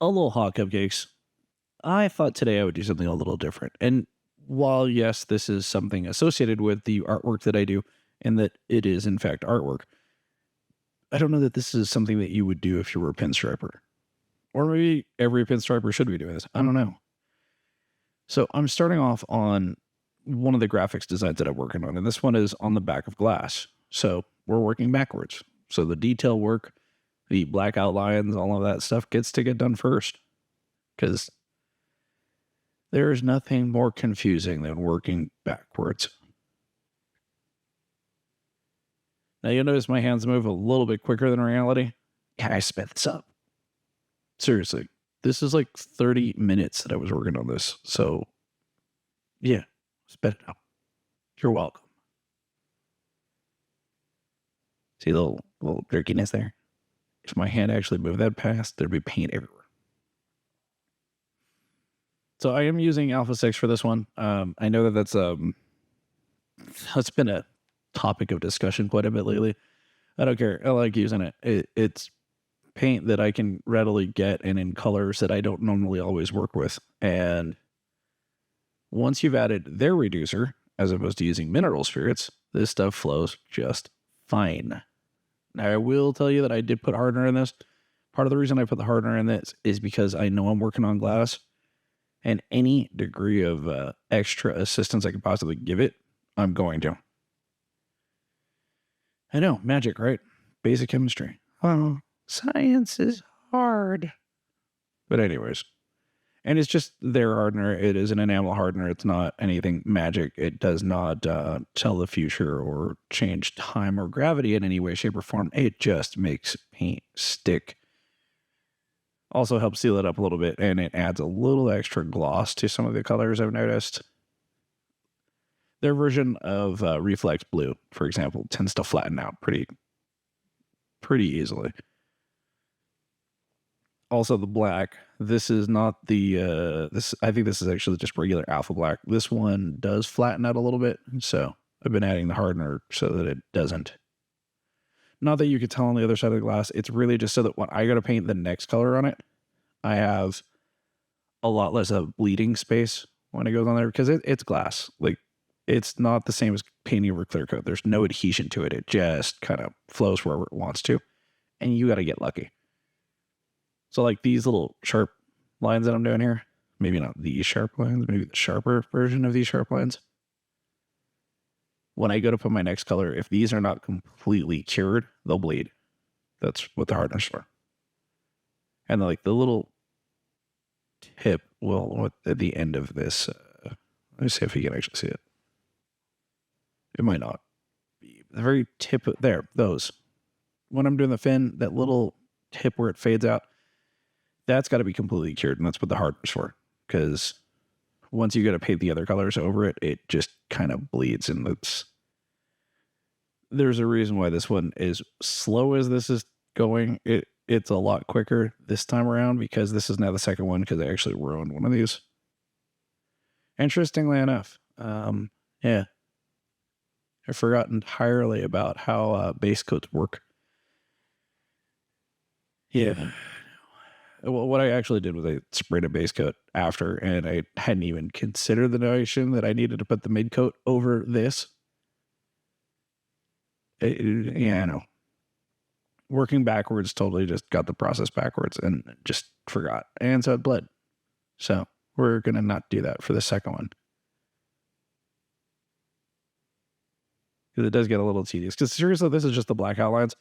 Aloha cupcakes. I thought today I would do something a little different. And while, yes, this is something associated with the artwork that I do, and that it is, in fact, artwork, I don't know that this is something that you would do if you were a pinstriper. Or maybe every pinstriper should be doing this. I don't know. So I'm starting off on one of the graphics designs that I'm working on, and this one is on the back of glass. So we're working backwards. So the detail work, the black outlines, all of that stuff gets to get done first. Because there is nothing more confusing than working backwards. Now you'll notice my hands move a little bit quicker than reality. Yeah, I sped this up. Seriously, this is like 30 minutes that I was working on this. So, yeah, sped it up. You're welcome. See the little jerkiness there? If my hand actually moved that fast, there'd be paint everywhere. So I am using Alpha 6 for this one. I know that's been a topic of discussion quite a bit lately. I don't care. I like using it. It's paint that I can readily get and in colors that I don't normally always work with. And once you've added their reducer, as opposed to using mineral spirits, this stuff flows just fine. Now, I will tell you that I did put hardener in this. Part of the reason I put the hardener in this is because I know I'm working on glass, and any degree of extra assistance I could possibly give it, I'm going to. I know, magic, right? Basic chemistry. Oh, science is hard. But anyways, and it's just their hardener. It is an enamel hardener. It's not anything magic. It does not tell the future or change time or gravity in any way, shape, or form. It just makes paint stick. Also helps seal it up a little bit, and it adds a little extra gloss to some of the colors I've noticed. Their version of Reflex Blue, for example, tends to flatten out pretty easily. Also, the black. This is not the I think this is actually just regular Alpha Black. This one does flatten out a little bit, so I've been adding the hardener so that it doesn't. Not that you could tell on the other side of the glass. It's really just so that when I go to paint the next color on it, I have a lot less of bleeding space when it goes on there, because it's glass. Like, it's not the same as painting over clear coat. There's no adhesion to it. It just kind of flows wherever it wants to, and you got to get lucky. So like these little sharp lines that I'm doing here, maybe not these sharp lines, maybe the sharper version of these sharp lines. When I go to put my next color, if these are not completely cured, they'll bleed. That's what the hardener's for. And like the little tip will, at the end of this, let me see if you can actually see it. It might not be. The very tip there, those. When I'm doing the fin, that little tip where it fades out, that's got to be completely cured, and that's what the hardener's for. Because once you got to paint the other colors over it, it just kind of bleeds, and there's a reason why this one is slow as this is going. It's a lot quicker this time around because this is now the second one, because I actually ruined one of these. Interestingly enough, yeah, I forgot entirely about how base coats work. Yeah. Well, what I actually did was I sprayed a base coat after, and I hadn't even considered the notion that I needed to put the mid coat over this. Yeah, I know. Working backwards totally just got the process backwards and just forgot. And so it bled. So we're going to not do that for the second one. Because it does get a little tedious. Because seriously, this is just the black outlines.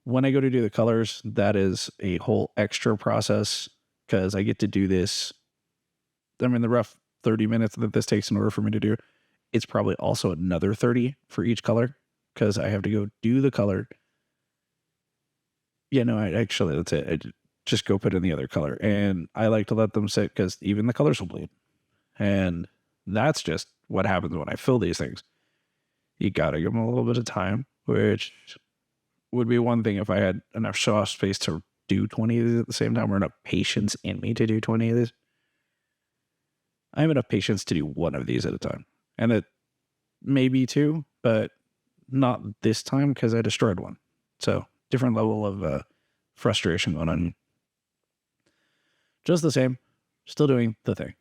When I go to do the colors, that is a whole extra process, because I get to do this. I mean, the rough 30 minutes that this takes in order for me to do, it's probably also another 30 for each color, because I have to go do the color. Yeah, no, that's it. I just go put in the other color. And I like to let them sit, because even the colors will bleed. And that's just what happens when I fill these things. You got to give them a little bit of time, which would be one thing if I had enough shelf space to do 20 of these at the same time, or enough patience in me to do 20 of these. I have enough patience to do one of these at a time. And it may be two, but not this time, because I destroyed one. So different level of frustration going on. Just the same. Still doing the thing.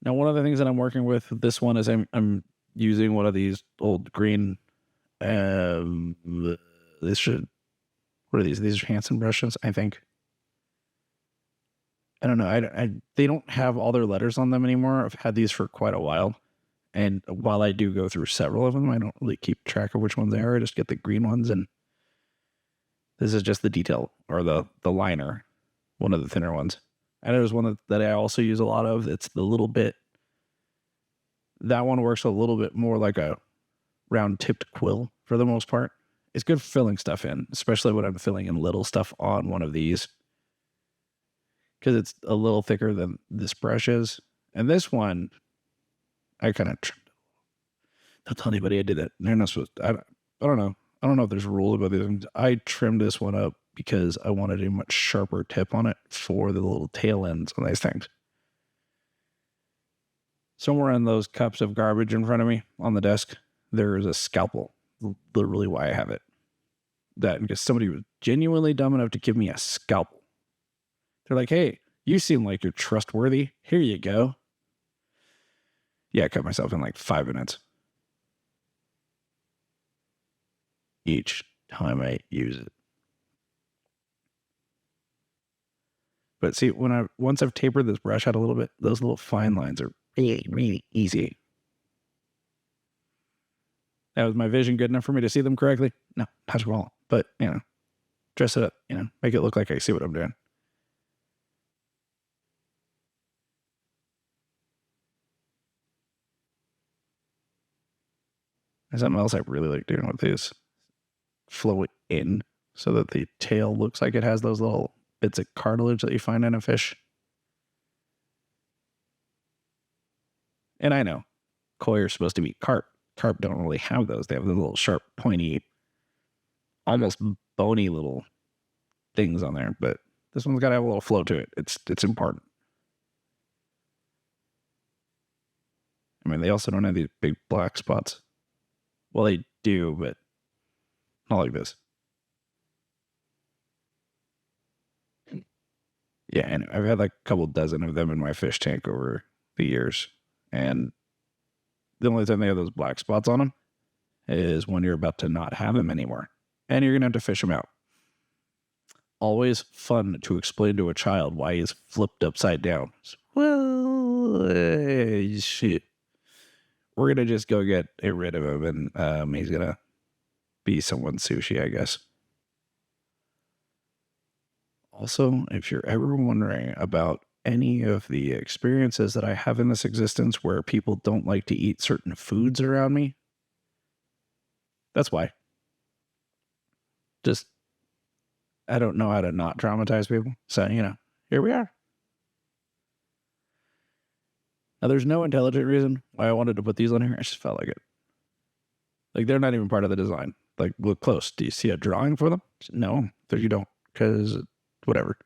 Now, one of the things that I'm working with this one is I'm using one of these old green. This should. What are these? These are Hansen brushes, I think. I don't know. They don't have all their letters on them anymore. I've had these for quite a while. And while I do go through several of them, I don't really keep track of which ones they are. I just get the green ones. And this is just the detail or the liner, one of the thinner ones. And there's one that I also use a lot of. It's the little bit. That one works a little bit more like a round tipped quill for the most part. It's good for filling stuff in, especially when I'm filling in little stuff on one of these. Because it's a little thicker than this brush is. And this one, I kind of trimmed it. Don't tell anybody I did that. They're not supposed to. I don't know. I don't know if there's a rule about these things. I trimmed this one up because I wanted a much sharper tip on it for the little tail ends on these things. Somewhere in those cups of garbage in front of me on the desk, there is a scalpel. Literally why I have it. That because somebody was genuinely dumb enough to give me a scalpel. They're like, hey, you seem like you're trustworthy. Here you go. Yeah, I cut myself in like 5 minutes. Each time I use it. But see, once I've tapered this brush out a little bit, those little fine lines are really, really easy. Now, was my vision good enough for me to see them correctly? No, not at all. But, dress it up, make it look like I see what I'm doing. There's something else I really like doing with these. Flow it in so that the tail looks like it has those little bits of cartilage that you find in a fish. And I know, koi are supposed to be carp. Carp don't really have those. They have the little sharp, pointy, almost bony little things on there. But this one's got to have a little flow to it. It's important. I mean, they also don't have these big black spots. Well, they do, but not like this. Yeah, and I've had like a couple dozen of them in my fish tank over the years. And the only time they have those black spots on them is when you're about to not have them anymore. And you're going to have to fish them out. Always fun to explain to a child why he's flipped upside down. Well, shit. We're going to just go get rid of him and he's going to be someone's sushi, I guess. Also, if you're ever wondering about any of the experiences that I have in this existence where people don't like to eat certain foods around me, that's why. Just, I don't know how to not traumatize people. So, here we are. Now, there's no intelligent reason why I wanted to put these on here. I just felt like it. Like, they're not even part of the design. Like, look close. Do you see a drawing for them? No, you don't. Because whatever.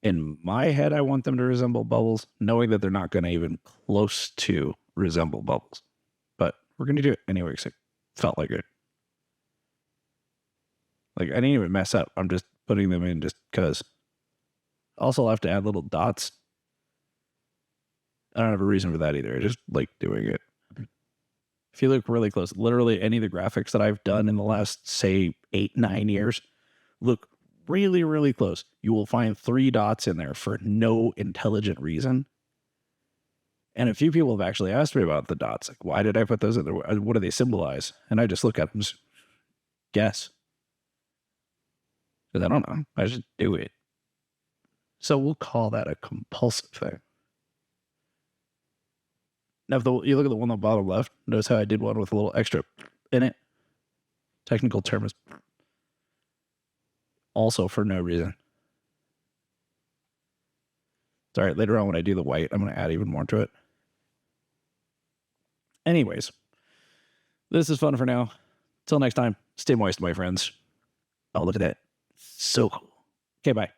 In my head, I want them to resemble bubbles, knowing that they're not going to even close to resemble bubbles. But we're going to do it anyway, because it felt like it. Like, I didn't even mess up. I'm just putting them in just because. Also, I'll have to add little dots. I don't have a reason for that either. I just like doing it. If you look really close, literally any of the graphics that I've done in the last, say, 8-9 years, look really, really close. You will find 3 dots in there for no intelligent reason. And a few people have actually asked me about the dots. Like, why did I put those in there? What do they symbolize? And I just look at them and just guess. Because I don't know. I just do it. So we'll call that a compulsive thing. Now, if you look at the one on the bottom left, notice how I did one with a little extra in it. Technical term is also for no reason. All right, later on when I do the white, I'm going to add even more to it. Anyways, this is fun for now. Till next time, stay moist, my friends. Oh, look at that. So cool. Okay, bye.